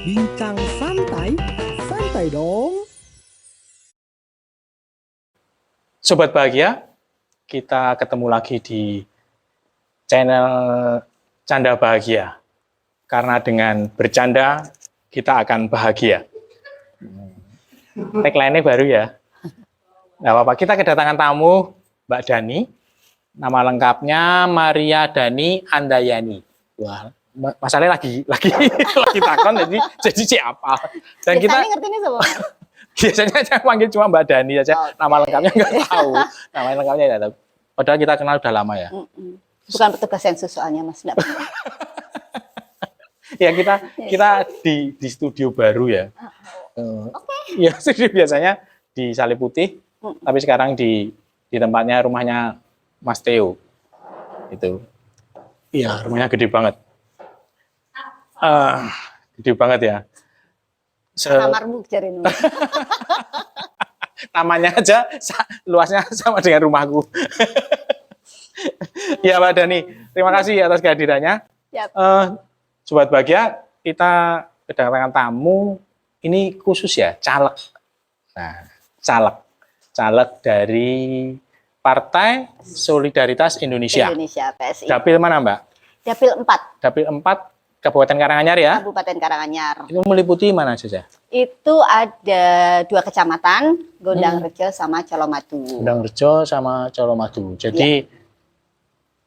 Bincang santai, santai dong. Sobat Bahagia, kita ketemu lagi di channel Canda Bahagia. Karena dengan bercanda, kita akan bahagia. Tagline-nya baru ya. Nggak apa-apa, kita kedatangan tamu Mbak Dani. Nama lengkapnya Maria Dani Andayani. Wah, masalahnya lagi takon jadi siapa? Dan kita ngerti nih sama Mas. biasanya saya panggil cuma Mbak Dani saja. Okay. Nama lengkapnya nggak tahu. Nama lengkapnya nggak tahu. Padahal kita kenal udah lama ya. Bukan petugas sensus soalnya Mas. Ya kita di studio baru ya. Oke. Ya studio biasanya di Salib Putih, tapi sekarang di tempatnya rumahnya Mas Theo. Itu. Iya, rumahnya gede banget. Gede banget ya. Kamarmu cari nih. Tamannya aja luasnya sama dengan rumahku. Ya Mbak Dani, terima kasih atas kehadirannya. Yap. Sobat Bahagia, kita kedatangan tamu ini khusus ya, caleg. Nah, caleg dari Partai Solidaritas Indonesia. Indonesia PSI. Dapil mana Mbak? Dapil 4 Dapil 4 Kabupaten Karanganyar ya? Kabupaten Karanganyar. Itu meliputi mana saja? Itu ada 2 kecamatan, Gondang Rejo sama Colomadu. Gondang Rejo sama Colomadu. Jadi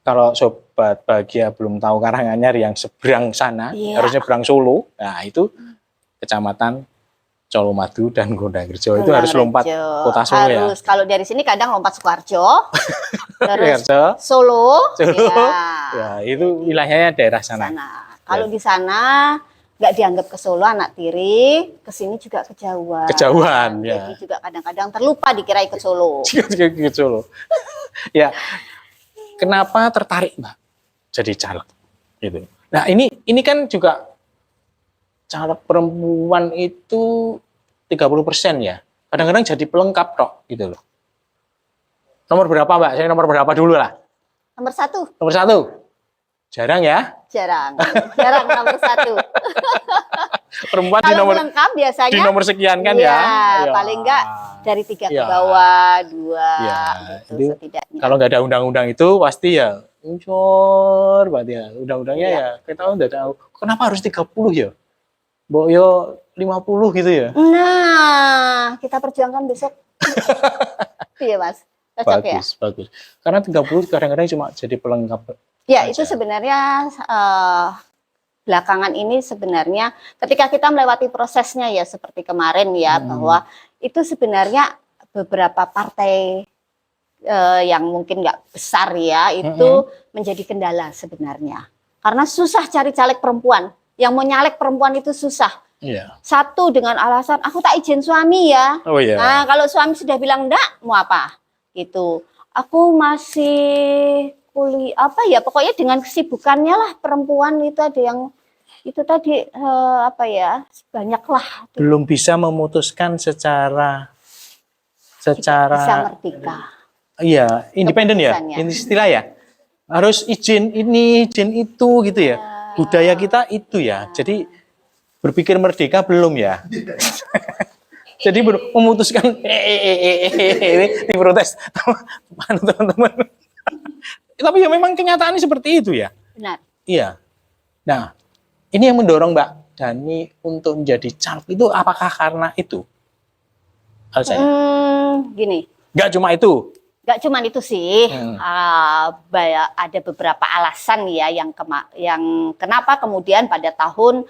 kalau Sobat Bahagia belum tahu Karanganyar yang seberang sana, harusnya seberang Solo. Nah itu kecamatan Colomadu dan Gondang Rejo. Itu harus lompat kota Solo ya? Harus, kalau dari sini kadang lompat Sukoharjo, terus Solo. Ya. Ya, itu wilayahnya daerah sana. Kalau di sana nggak dianggap ke Solo, anak tiri, ke sini juga kejauhan. Kejauhan, ya. Jadi juga kadang-kadang terlupa dikira ikut Solo. Ikut Solo. Ya, kenapa tertarik Mbak jadi caleg? Gitu. Nah ini kan juga caleg perempuan itu 30% ya. Kadang-kadang jadi pelengkap tok gitu loh. Nomor berapa Mbak? Saya nomor berapa dulu lah? Nomor 1. Nomor 1. Jarang ya? Jarang nomor 1. Perempuan di nomor lengkap biasanya di nomor sekian kan ya? Ya. Paling enggak dari 3 ke bawah, 2 gitu setidaknya. Kalau nggak ada undang-undang itu pasti ya uncor berarti ya. Undang-undangnya ya kita udah tahu. Kenapa harus 30 ya? Mbok yo 50 gitu ya? Nah, kita perjuangkan besok. Iya Mas. Cocok ya? Bagus. Karena 30 kadang-kadang cuma jadi pelengkap. Ya, aja. itu sebenarnya belakangan ini sebenarnya ketika kita melewati prosesnya ya seperti kemarin ya, bahwa itu sebenarnya beberapa partai yang mungkin nggak besar ya, itu menjadi kendala sebenarnya. Karena susah cari caleg perempuan. Yang mau nyalek perempuan itu susah. Iya. Satu dengan alasan, aku tak izin suami ya. Oh iya. Nah, kalau suami sudah bilang enggak, mau apa? Gitu. Aku masih kuliah apa ya, pokoknya dengan kesibukannya lah perempuan itu ada yang itu tadi banyak lah. Belum bisa memutuskan secara bisa merdeka. Iya, independen ya. Ini istilah ya. Harus izin ini, izin itu gitu ya. Budaya kita itu ya. Jadi berpikir merdeka belum ya. Jadi memutuskan diprotes teman-teman. Tapi ya memang kenyataannya seperti itu ya. Benar. Iya. Nah, ini yang mendorong Mbak Dani untuk menjadi caleg itu apakah karena itu? Gini. Nggak cuma itu. Nggak cuma itu sih. Ada beberapa alasan ya yang kenapa kemudian pada tahun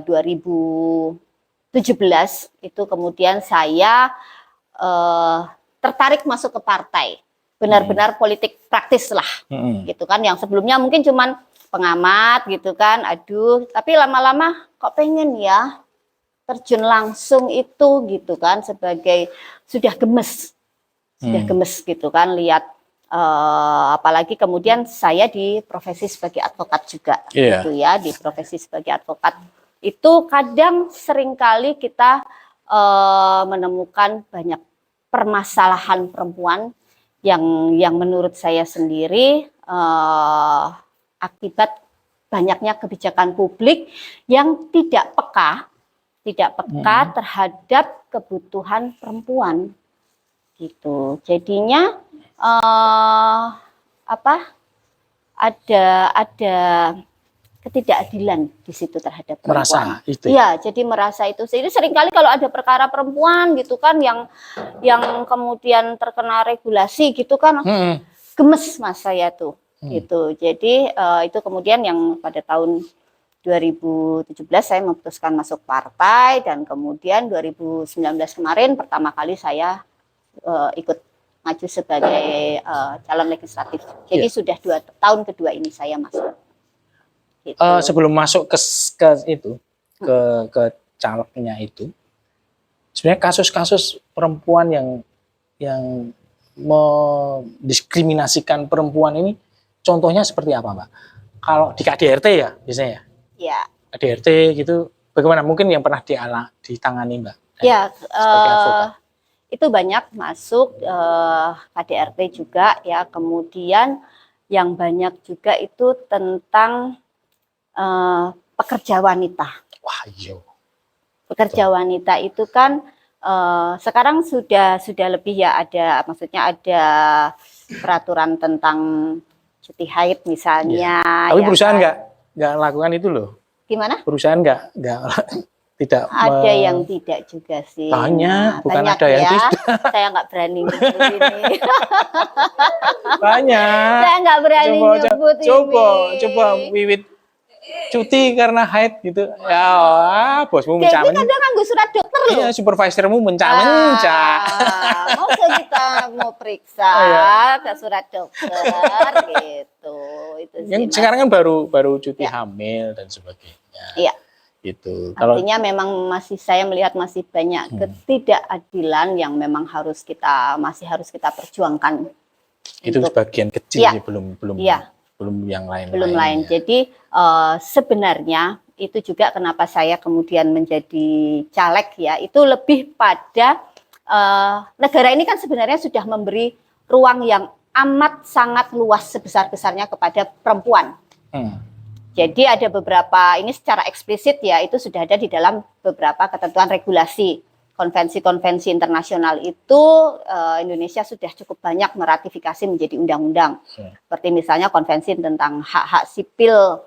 2017 itu kemudian saya tertarik masuk ke partai. Benar-benar politik praktis lah, gitu kan. Yang sebelumnya mungkin cuman pengamat gitu kan, tapi lama-lama kok pengen ya terjun langsung itu gitu kan, sebagai sudah gemes gitu kan, lihat apalagi kemudian saya di profesi sebagai advokat juga, gitu ya, di profesi sebagai advokat itu kadang seringkali kita menemukan banyak permasalahan perempuan yang menurut saya sendiri akibat banyaknya kebijakan publik yang tidak peka terhadap kebutuhan perempuan gitu. Jadinya ada ketidakadilan di situ terhadap perempuan. Merasa itu. Iya, jadi merasa itu. Jadi seringkali kalau ada perkara perempuan gitu kan yang kemudian terkena regulasi gitu kan, gemes mas saya tuh gitu. Jadi itu kemudian yang pada tahun 2017 saya memutuskan masuk partai, dan kemudian 2019 kemarin pertama kali saya ikut maju sebagai calon legislatif. Jadi sudah 2 tahun kedua ini saya masuk. Gitu. Sebelum masuk ke calegnya itu, sebenarnya kasus-kasus perempuan yang mendiskriminasikan perempuan ini, contohnya seperti apa, Mbak? Kalau di KDRT ya biasanya? Ya. KDRT gitu, bagaimana? Mungkin yang pernah ditangani, Mbak? Ya, itu banyak masuk KDRT juga ya. Kemudian yang banyak juga itu tentang pekerja wanita. Wah, iya. Pekerja wanita itu kan sekarang sudah lebih ya, maksudnya ada peraturan tentang cuti haid misalnya. Tapi ya perusahaan kan? nggak lakukan itu loh. Gimana? Perusahaan tidak ada yang tidak juga sih. Banyak, bukan banyak ada yang ya. tidak. Saya nggak berani nyebut ini. Banyak. Saya nggak berani nyebut ini. Coba Wiwit cuti karena haid gitu. Ya, bosmu Jadi mencah-mencah. kadang nganggo surat dokter loh. Iya, supervisormu mencah-mencah. Mau kita mau periksa ke surat dokter gitu. Itu sih, Yang sekarang kan baru cuti hamil dan sebagainya. Iya. Gitu. Artinya memang saya melihat masih banyak ketidakadilan yang memang masih harus kita perjuangkan. Itu sebagian kecil sih, belum yang lain. Belum lain. Jadi sebenarnya itu juga kenapa saya kemudian menjadi caleg ya, itu lebih pada negara ini kan sebenarnya sudah memberi ruang yang amat sangat luas sebesar-besarnya kepada perempuan. Jadi ada beberapa, ini secara eksplisit ya, itu sudah ada di dalam beberapa ketentuan regulasi. Konvensi-konvensi internasional itu Indonesia sudah cukup banyak meratifikasi menjadi undang-undang. Seperti misalnya konvensi tentang hak-hak sipil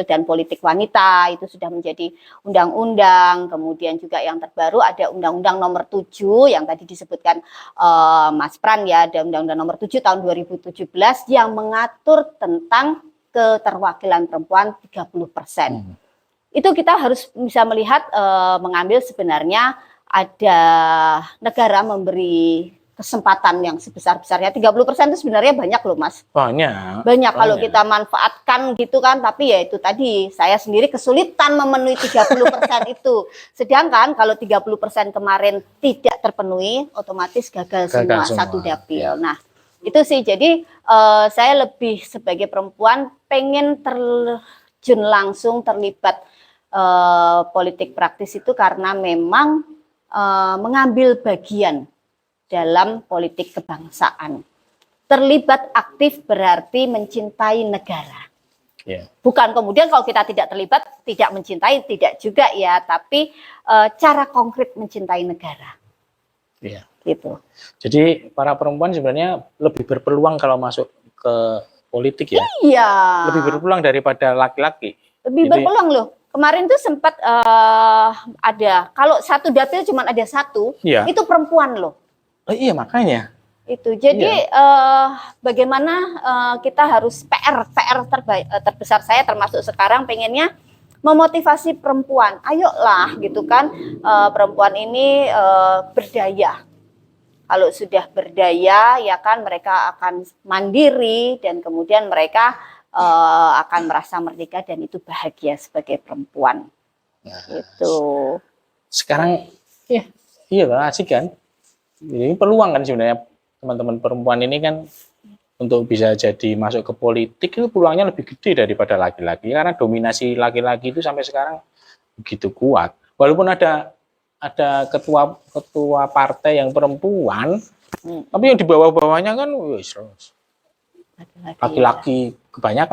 dan politik wanita, itu sudah menjadi undang-undang. Kemudian juga yang terbaru ada Undang-Undang Nomor 7 yang tadi disebutkan Mas Pran ya, ada Undang-Undang Nomor 7 tahun 2017 yang mengatur tentang keterwakilan perempuan 30%. Itu kita harus bisa melihat, mengambil sebenarnya ada negara memberi kesempatan yang sebesar-besarnya. 30% itu sebenarnya banyak loh Mas. Banyak kalau kita manfaatkan gitu kan, tapi ya itu tadi, saya sendiri kesulitan memenuhi 30% itu. Sedangkan kalau 30% kemarin tidak terpenuhi, otomatis gagal semua satu dapil. Nah, itu sih, jadi saya lebih sebagai perempuan pengen terjun langsung, terlibat politik praktis itu karena memang mengambil bagian dalam politik kebangsaan. Terlibat aktif berarti mencintai negara. Bukan kemudian kalau kita tidak terlibat, tidak mencintai, tidak juga ya, tapi cara konkret mencintai negara. Gitu. Jadi para perempuan sebenarnya lebih berpeluang kalau masuk ke politik ya? Iya. Lebih berpeluang daripada laki-laki? Lebih berpeluang loh. Kemarin tuh sempat ada, kalau satu dapil cuma ada satu, itu perempuan loh. Iya makanya. Itu. Jadi bagaimana kita harus PR terbesar saya termasuk sekarang pengennya memotivasi perempuan. Ayolah gitu kan, perempuan ini berdaya. Kalau sudah berdaya ya kan mereka akan mandiri dan kemudian mereka akan merasa merdeka dan itu bahagia sebagai perempuan. Gitu. Sekarang iya asik kan. Ini peluang kan sebenarnya teman-teman perempuan ini kan untuk bisa jadi masuk ke politik itu peluangnya lebih gede daripada laki-laki karena dominasi laki-laki itu sampai sekarang begitu kuat. Walaupun ada ketua partai yang perempuan, tapi yang di bawah-bawahnya kan Laki-laki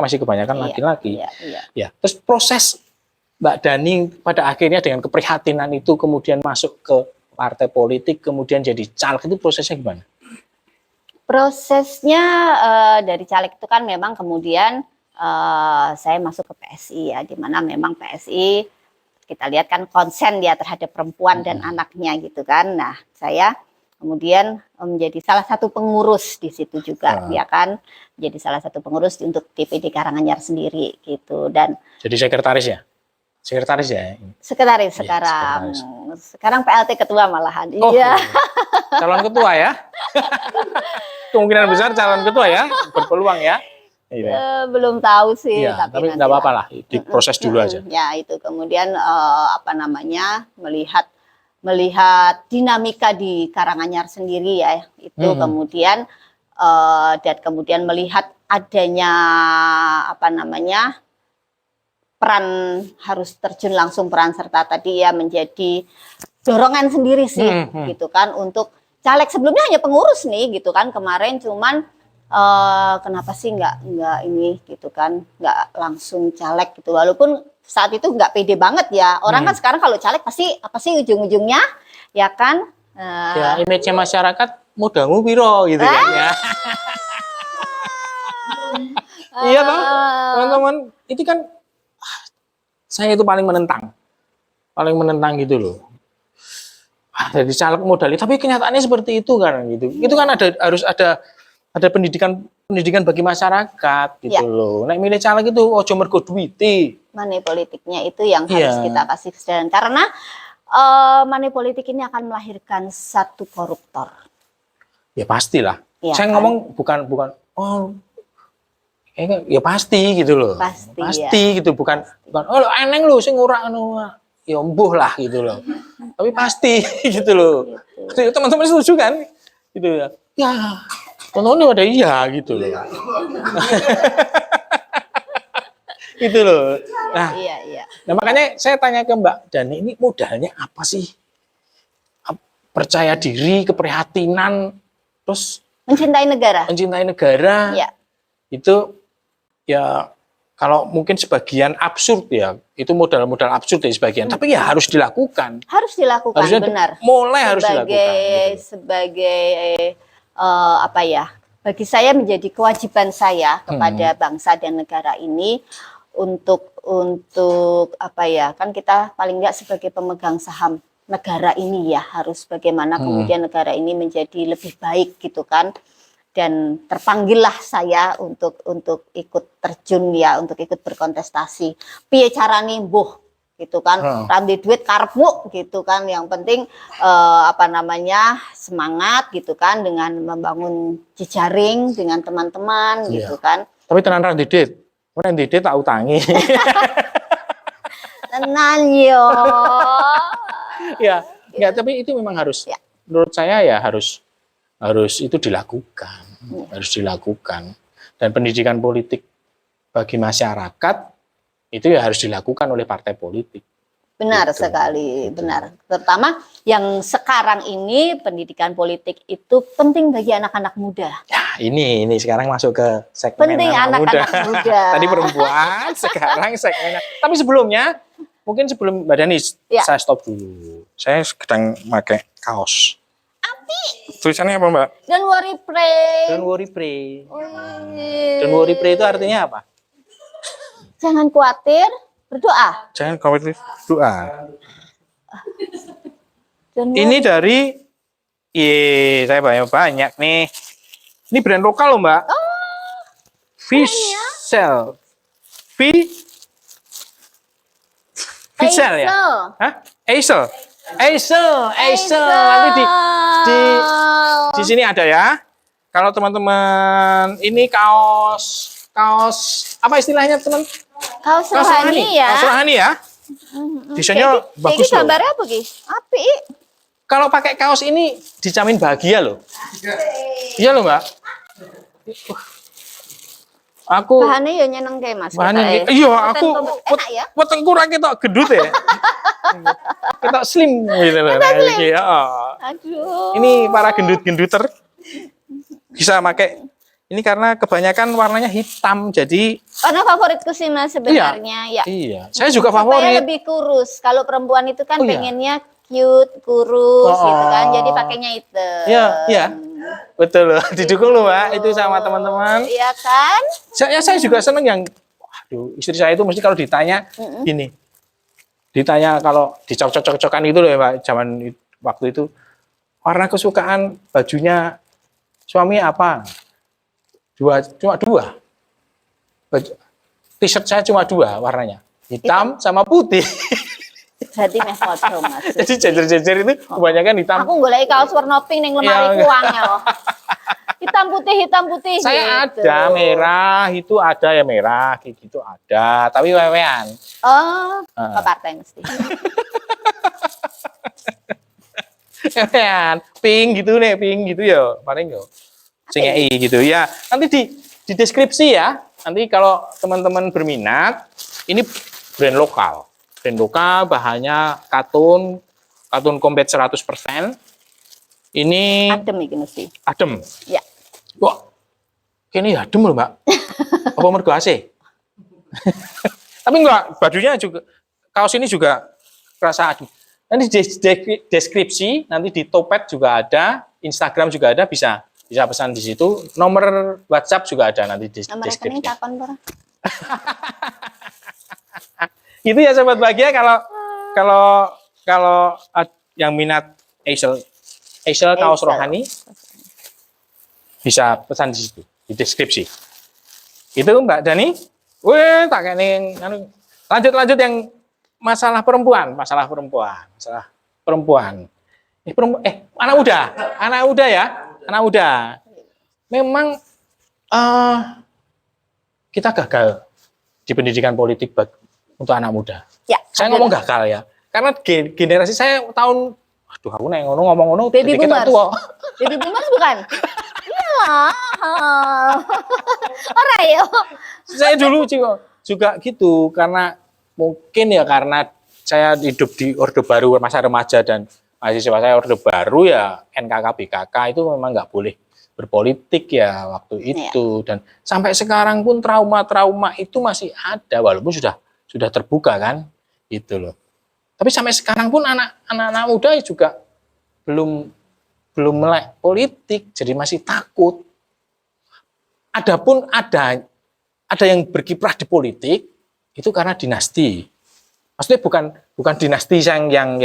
masih kebanyakan Iya, laki-laki. iya, iya. Ya, terus proses Mbak Dani pada akhirnya dengan keprihatinan itu kemudian masuk ke partai politik, kemudian jadi caleg, itu prosesnya gimana? Prosesnya dari caleg itu kan memang kemudian saya masuk ke PSI ya, di mana memang PSI kita lihat kan konsen dia terhadap perempuan dan anaknya gitu kan. Nah, saya kemudian menjadi salah satu pengurus di situ juga, ya kan, jadi salah satu pengurus untuk DPD Karanganyar sendiri gitu. Dan Jadi sekretaris ya? Sekretaris ya? sekretaris Iya, sekarang, sekretaris. sekarang PLT ketua malahan. Oh, Iya. calon ketua ya? Kemungkinan besar calon ketua ya, berpeluang ya? Iya. Belum tahu sih, Iya, tapi nanti nggak apa-apa lah, diproses dulu aja. Ya itu kemudian melihat dinamika di Karanganyar sendiri ya itu kemudian dan kemudian melihat adanya peran harus terjun langsung peran serta tadi ya menjadi dorongan sendiri sih gitu kan untuk caleg. Sebelumnya hanya pengurus nih gitu kan, kemarin cuman kenapa sih nggak ini gitu kan, nggak langsung caleg gitu, walaupun saat itu nggak pede banget ya orang kan. Sekarang kalau caleg pasti apa sih ujung-ujungnya ya kan, Ya, image-nya masyarakat mudamu piro gitu kan ya. Iya toh, teman-teman, itu kan saya itu paling menentang gitu loh. Jadi caleg modal, tapi kenyataannya seperti itu kan gitu. Itu kan harus ada pendidikan bagi masyarakat gitu loh. Nek milih caleg itu ojo mergo duwite. Money politiknya itu yang harus kita kasih kesadaran, karena money politik ini akan melahirkan satu koruptor. Ya pastilah. Ya, Saya kan? ngomong bukan ya pasti gitu loh. Pasti, gitu, bukan oh eneng lo sing ora anu ya mbuh lah gitu loh. Tapi pasti gitu loh. Gitu. Teman-teman setuju kan? Gitu ya. Ya, teman-teman ada iya gitu loh. Gitu loh. Nah, iya. Nah makanya saya tanya ke Mbak Dani, ini modalnya apa sih? Percaya diri, keprihatinan, terus Mencintai negara. Ya. Itu ya kalau mungkin sebagian absurd ya, itu modal-modal absurd ya sebagian, tapi ya harus dilakukan. Harusnya Benar. Harus dilakukan. Gitu. Sebagai bagi saya menjadi kewajiban saya kepada bangsa dan negara ini untuk kan kita paling nggak sebagai pemegang saham negara ini ya harus bagaimana kemudian negara ini menjadi lebih baik gitu kan. Dan terpanggillah saya untuk ikut terjun ya, untuk ikut berkontestasi. Piye carane mbuh gitu kan, rambi duit karepmu gitu kan. Yang penting semangat gitu kan dengan membangun jejaring dengan teman-teman gitu kan. Tapi tenan rambi duit tak utangi. Tenan yo. Ya, enggak, tapi itu memang harus menurut saya ya harus itu dilakukan. Harus dilakukan. Dan pendidikan politik bagi masyarakat itu ya harus dilakukan oleh partai politik. Benar gitu. sekali, benar. Terutama yang sekarang ini pendidikan politik itu penting bagi anak-anak muda. Ya, ini sekarang masuk ke segmen penting anak-anak muda. Tadi perempuan, sekarang segmennya. Tapi sebelumnya, mungkin sebelum Mbak Dani, saya stop dulu. Saya sedang pakai kaos. Tulisannya apa, Mbak? Don't worry, pray. Don't worry, pray. Don't worry, pray itu artinya apa? Jangan khawatir, berdoa. Jangan khawatir, doa. Ini Ini dari, saya banyak nih. Ini brand lokal loh, Mbak. Fischel. Fischel ya? Hah? Eisel. Nanti di sini ada ya. Kalau teman-teman ini kaos apa istilahnya teman? Kaos rohani ya. Kaos rohani ya. Desainnya bagus loh. Gambarnya apa Ki? Api. Kalau pakai kaos ini dijamin bahagia loh. Iya loh, Mbak. Aku Bahannya ya nyeneng kayak Mas. iya, aku enak ya. wetengku ra ketok gendut ya. Ketok slim gitu loh. Aduh. Ini para gendut-genduter bisa pakai Ini karena kebanyakan warnanya hitam, jadi Warna favoritku sih Mas sebenarnya. Ya. iya. Saya juga Supaya favorit. lebih kurus. Kalau perempuan itu kan Oh, iya. pengennya cute, kurus Oh, gitu kan. Jadi pakainya hitam. Iya, iya. Betul loh, didukung loh Mbak, itu sama teman-teman. Iya kan? Saya juga seneng yang, waduh, istri saya itu mesti kalau ditanya gini, ditanya kalau dicocok-cocokan itu loh ya Mbak, waktu itu, warna kesukaan bajunya suami apa? Cuma dua. T-shirt saya cuma dua warnanya, hitam sama putih. Berarti meh foto Mas. Jadi jejer-jejer itu kebanyakan hitam. Aku golek kaos warna pink ning lemari ku angel. Hitam putih. Saya gitu. ada merah, itu ada ya merah, kayak gitu ada, tapi wewean. Oh, ke partai mesti. Wewean, pink gitu ya, paling yo. Sing gitu ya. Nanti di deskripsi ya. Nanti kalau teman-teman berminat, ini brand lokal. Brand lokal, bahannya katun kompet 100%. Ini Adem iki mesti. adem. Ya. Wah, ini adem loh Mbak. Apa mergo AC? Tapi enggak, bajunya juga, kaos ini juga rasa adem. Nanti di deskripsi, nanti di Topet juga ada, Instagram juga ada, bisa pesan di situ. Nomor WhatsApp juga ada nanti di Nomor deskripsi. rekening kapan, Bro? Itu ya sobat bahagia, kalau yang minat Eisel kaos rohani bisa pesan di situ di deskripsi. Itu Mbak Dani. Weh, tak kene lanjut yang masalah perempuan. Anak muda ya. Memang kita gagal di pendidikan politik untuk anak muda. Ya, Saya ngomong gagal ya. Karena generasi saya aku ngomong ngono Baby kita boomers. tua. Baby boomers bukan? Iyalah. Ora ya. Saya dulu juga gitu, karena mungkin ya karena saya hidup di Orde Baru, masa remaja dan mahasiswa saya Orde Baru ya, NKK BKK itu memang nggak boleh berpolitik ya waktu itu. Dan sampai sekarang pun trauma itu masih ada, walaupun sudah terbuka kan, gitu loh. Tapi sampai sekarang pun anak-anak muda juga belum melek politik, jadi masih takut. Adapun ada yang berkiprah di politik itu karena dinasti. Maksudnya bukan dinasti yang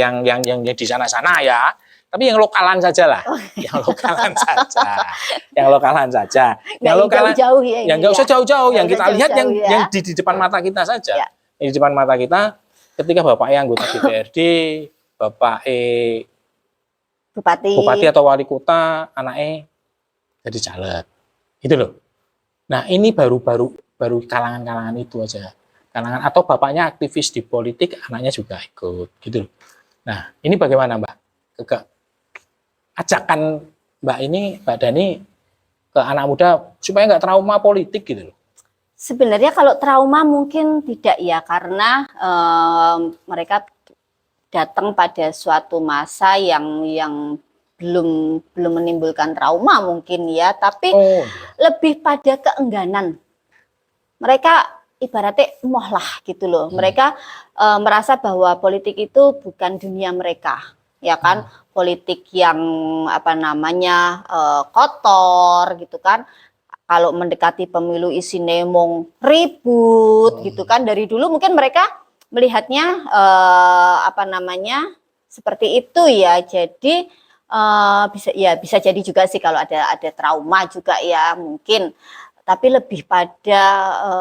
di sana-sana ya, tapi yang lokalan saja lah. Yang lokalan saja. Jauh-jauh ya. Yang nggak usah jauh-jauh, yang kita lihat ya. yang di depan mata kita saja. Ya. Yang di depan mata kita ketika bapaknya anggota DPRD, bapak bupati atau wali kota, anaknya jadi caleg. Gitu loh. Nah, ini baru kalangan-kalangan itu aja. Kalangan atau bapaknya aktivis di politik, anaknya juga ikut, gitu loh. Nah, ini bagaimana Mbak? Ajakan Mbak Dani ke anak muda supaya nggak trauma politik gitu loh. Sebenarnya kalau trauma mungkin tidak ya, karena mereka datang pada suatu masa yang belum menimbulkan trauma mungkin ya, tapi lebih pada keengganan. Mereka ibaratnya emoh lah gitu loh. Mereka merasa bahwa politik itu bukan dunia mereka, ya kan? Politik yang kotor gitu kan. Kalau mendekati pemilu isinya mong ribut gitu kan. Dari dulu mungkin mereka melihatnya seperti itu ya. Jadi bisa jadi juga sih kalau ada trauma juga ya mungkin. Tapi lebih pada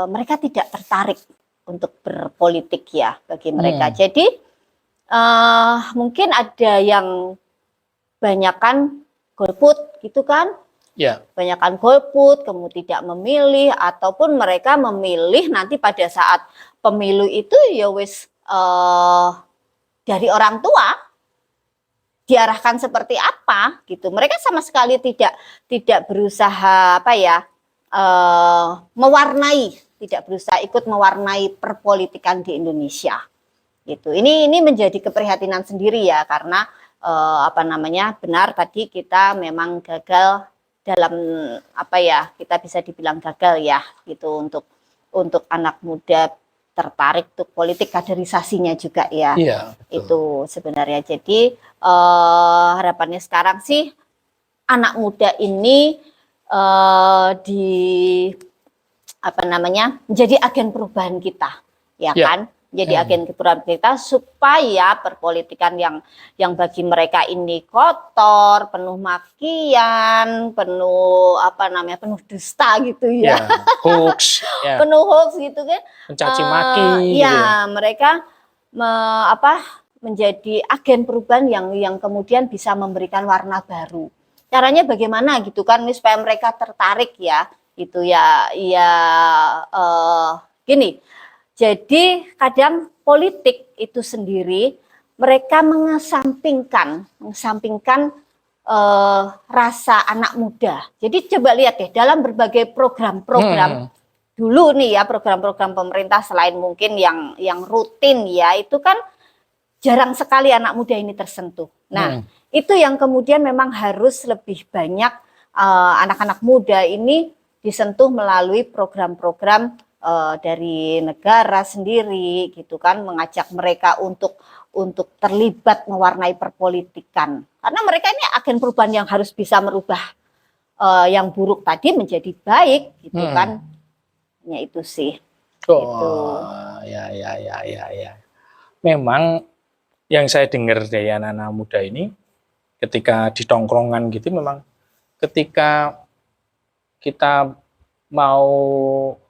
mereka tidak tertarik untuk berpolitik ya bagi mereka. Jadi mungkin ada yang banyakan golput gitu kan. Ya. Banyakan golput, kemudian tidak memilih, ataupun mereka memilih nanti pada saat pemilu itu ya wis dari orang tua diarahkan seperti apa gitu. Mereka sama sekali tidak berusaha tidak berusaha ikut mewarnai perpolitikan di Indonesia. Gitu. Ini menjadi keprihatinan sendiri ya, karena benar tadi kita memang gagal dalam apa ya, kita bisa dibilang gagal ya gitu untuk anak muda tertarik untuk politik, kaderisasinya juga ya. Iya, itu sebenarnya. Jadi harapannya sekarang sih anak muda ini di apa namanya, menjadi agen perubahan kita, ya kan? Jadi agen perubahan kita supaya perpolitikan yang bagi mereka ini kotor, penuh makian, penuh apa namanya, penuh dusta gitu ya, hoax, penuh hoax gitu kan, mencaci maki, ya mereka menjadi agen perubahan yang kemudian bisa memberikan warna baru. Caranya bagaimana gitu kan, supaya mereka tertarik ya, itu ya gini. Jadi kadang politik itu sendiri mereka mengesampingkan rasa anak muda. Jadi coba lihat deh dalam berbagai program-program dulu nih ya, program-program pemerintah selain mungkin yang rutin ya, itu kan jarang sekali anak muda ini tersentuh. Nah, itu yang kemudian memang harus lebih banyak anak-anak muda ini disentuh melalui program-program dari negara sendiri gitu kan, mengajak mereka untuk terlibat mewarnai perpolitikan. Karena mereka ini agen perubahan yang harus bisa merubah yang buruk tadi menjadi baik gitu kan. Ya itu sih. Gitu. Ya. Memang yang saya dengar dari anak-anak muda ini ketika di tongkrongan gitu, memang ketika kita mau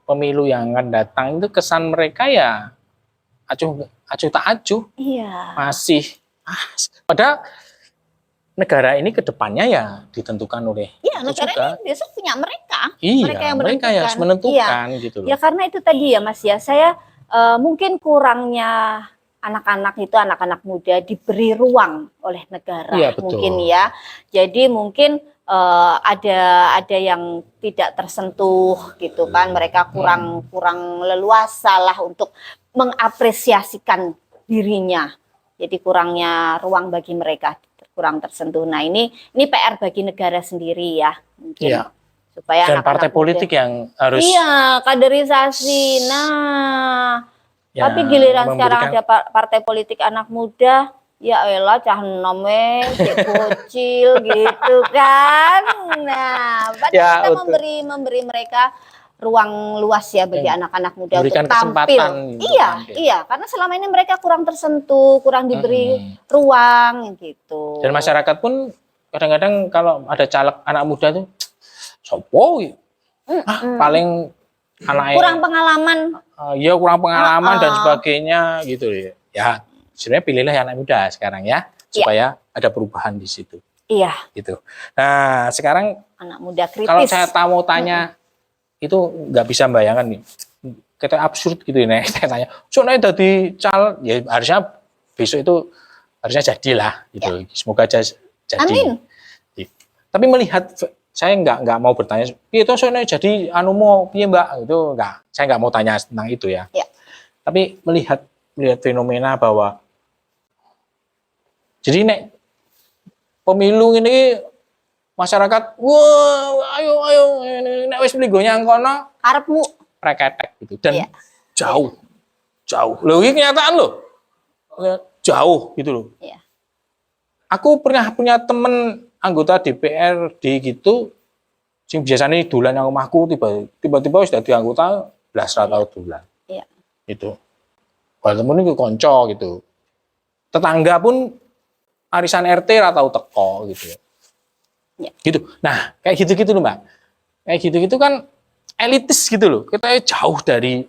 pemilu yang akan datang itu kesan mereka ya acuh tak acuh. Iya. Masih padahal negara ini ke depannya ya ditentukan oleh negara ini besok punya mereka. Iya, mereka yang harus menentukan gitu loh. Ya karena itu tadi ya Mas ya, saya mungkin kurangnya anak-anak itu, anak-anak muda diberi ruang oleh negara, mungkin ya. Jadi mungkin ada yang tidak tersentuh gitu kan, mereka kurang leluasa lah untuk mengapresiasikan dirinya. Jadi kurangnya ruang bagi mereka, kurang tersentuh. Nah ini PR bagi negara sendiri ya, mungkin. Iya. Supaya dan partai politik yang harus kaderisasi. Nah, tapi giliran sekarang ada partai politik anak muda, ya elah cah nome, bocil gitu kan. Nah, kita memberi mereka ruang luas ya bagi anak-anak muda untuk tampil. Iya, karena selama ini mereka kurang tersentuh, kurang diberi ruang gitu. Dan masyarakat pun kadang-kadang kalau ada caleg anak muda tuh sopo paling anaknya kurang pengalaman. Kurang pengalaman dan sebagainya gitu ya. Sebenarnya pilihlah anak muda sekarang ya, supaya ada perubahan di situ. Iya. Gitu. Nah, sekarang anak muda kritis. Kalau saya mau tanya itu nggak bisa membayangkan nih. Kita absurd gitu ya, saya tanya. Soalnya dari caleg ya harusnya besok itu harusnya jadilah gitu. Semoga aja jadi. Amin. Tapi melihat saya nggak mau bertanya, itu soalnya jadi mau piye Mbak, itu nggak, saya nggak mau tanya tentang itu ya. Tapi melihat fenomena bahwa jadi pemilu ini masyarakat, wah ayo nek wis mlinggo nyang kono arepmu preketek gitu dan jauh. Loh ini kenyataan loh. Jauh gitu loh. Aku pernah punya temen anggota DPRD gitu, sing biasanya dolan yang omahku tiba-tiba wis dadi anggota blas ra tau dolan. Itu. Walaupun itu konco gitu. Tetangga pun arisan RT ra tau teko gitu. Gitu. Nah, kayak gitu-gitu loh, Mbak. Kayak gitu-gitu kan elitis gitu loh. Kita jauh dari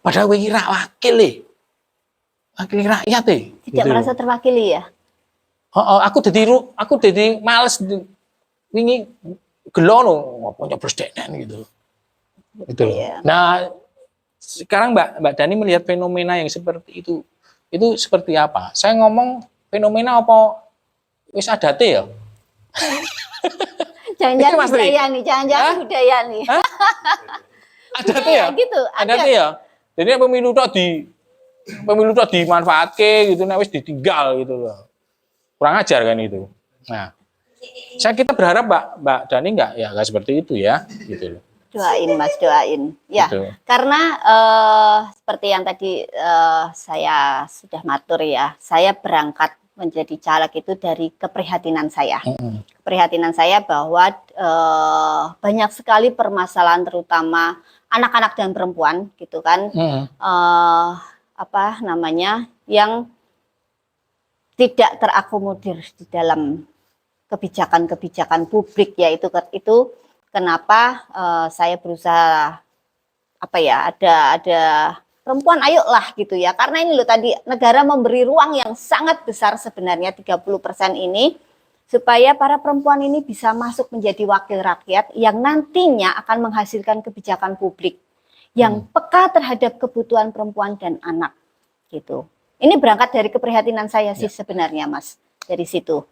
padahal kira wakil rakyat Tidak gitu merasa terwakili ya? Aku jadi males wingi gelo no apa nyoblos denen gitu. Gitu loh. Nah, sekarang Mbak Dani melihat fenomena yang seperti itu seperti apa? Saya ngomong fenomena apa wis adate ya? Jangan-jangan budaya nih, jangan-jangan budaya nih. Adate ya? Gitu, adate ya. Jadi pemilu tok dimanfaatke gitu, nek wis ditinggal gitu loh. Kurang ajar kan itu. Nah, kita berharap Mbak Dani nggak seperti itu ya, gitu loh. Doain Mas, doain. Ya, Gitu. karena seperti yang tadi saya sudah matur ya, saya berangkat menjadi caleg itu dari keprihatinan saya. Keprihatinan saya bahwa banyak sekali permasalahan terutama anak-anak dan perempuan gitu kan, apa namanya, yang tidak terakomodir di dalam kebijakan-kebijakan publik, yaitu itu kenapa saya berusaha apa ya, ada perempuan ayolah gitu ya, karena ini loh tadi negara memberi ruang yang sangat besar sebenarnya 30% ini supaya para perempuan ini bisa masuk menjadi wakil rakyat yang nantinya akan menghasilkan kebijakan publik yang peka terhadap kebutuhan perempuan dan anak gitu. Ini berangkat dari keprihatinan saya sih sebenarnya Mas, dari situ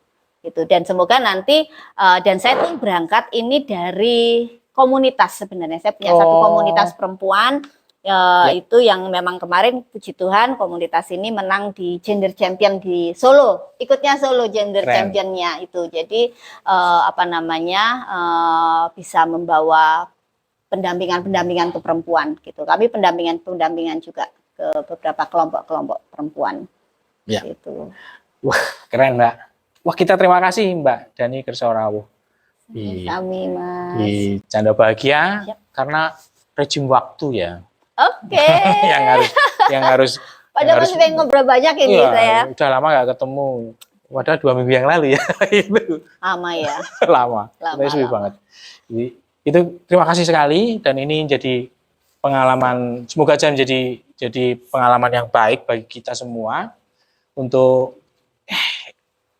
gitu. Dan semoga nanti dan saya tuh berangkat ini dari komunitas sebenarnya. Saya punya satu komunitas perempuan itu yang memang kemarin puji Tuhan komunitas ini menang di Gender Champion di Solo. Ikutnya Solo Gender Championnya itu. Jadi apa namanya bisa membawa pendampingan ke perempuan gitu. Kami pendampingan juga ke beberapa kelompok-kelompok perempuan. Ya. Gitu. Wah, keren Mbak. Wah, kita terima kasih Mbak Dani Kersorawuh. Kami Mas. Di Canda Bahagia karena rejim waktu ya. Oke. yang harus Padahal masih pengen ngobrol banyak ini saya. Udah lama nggak ketemu. Padahal 2 minggu yang lalu ya. Itu. Lama ya. lama. Sudah banget. Jadi, itu terima kasih sekali dan ini jadi pengalaman, semoga aja jadi pengalaman yang baik bagi kita semua untuk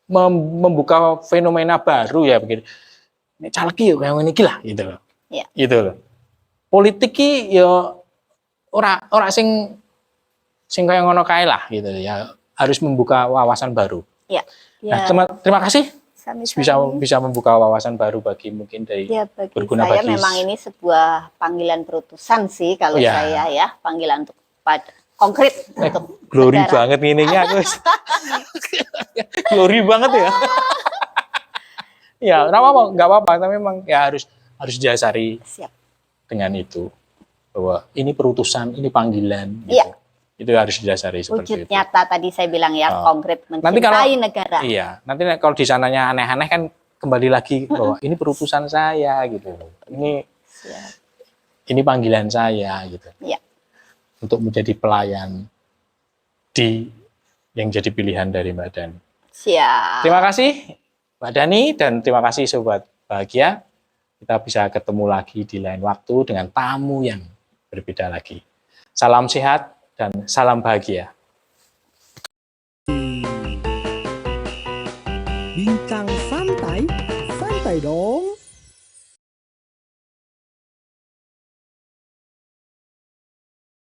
membuka fenomena baru ya begitu. Ini caleg yuk yang ini gila gitu loh. Ya. Gitu loh. Politik ki ya ora sing kaya ngono kae lah gitu ya. Harus membuka wawasan baru. Ya. Nah, terima kasih. Sami-sami. Bisa membuka wawasan baru bagi mungkin dari bagi berguna saya bagi memang ini sebuah panggilan perutusan sih kalau saya ya, panggilan untuk konkret untuk glory negara. banget ini aku. Glory banget ya. Ya, nggak apa-apa, tapi memang ya harus didasari dengan itu bahwa ini perutusan, ini panggilan. Gitu. Iya. Itu harus didasari seperti wujud itu. nyata tadi saya bilang ya, konkret mencintai negara. Iya, nanti kalau di sananya aneh-aneh kan kembali lagi bahwa ini perutusan saya gitu. Ini panggilan saya gitu. Iya. Untuk menjadi pelayan yang jadi pilihan dari Mbak Dani. Siap. Terima kasih Mbak Dani dan terima kasih Sobat Bahagia. Kita bisa ketemu lagi di lain waktu dengan tamu yang berbeda lagi. Salam sehat dan salam bahagia. Bincang santai, santai dong.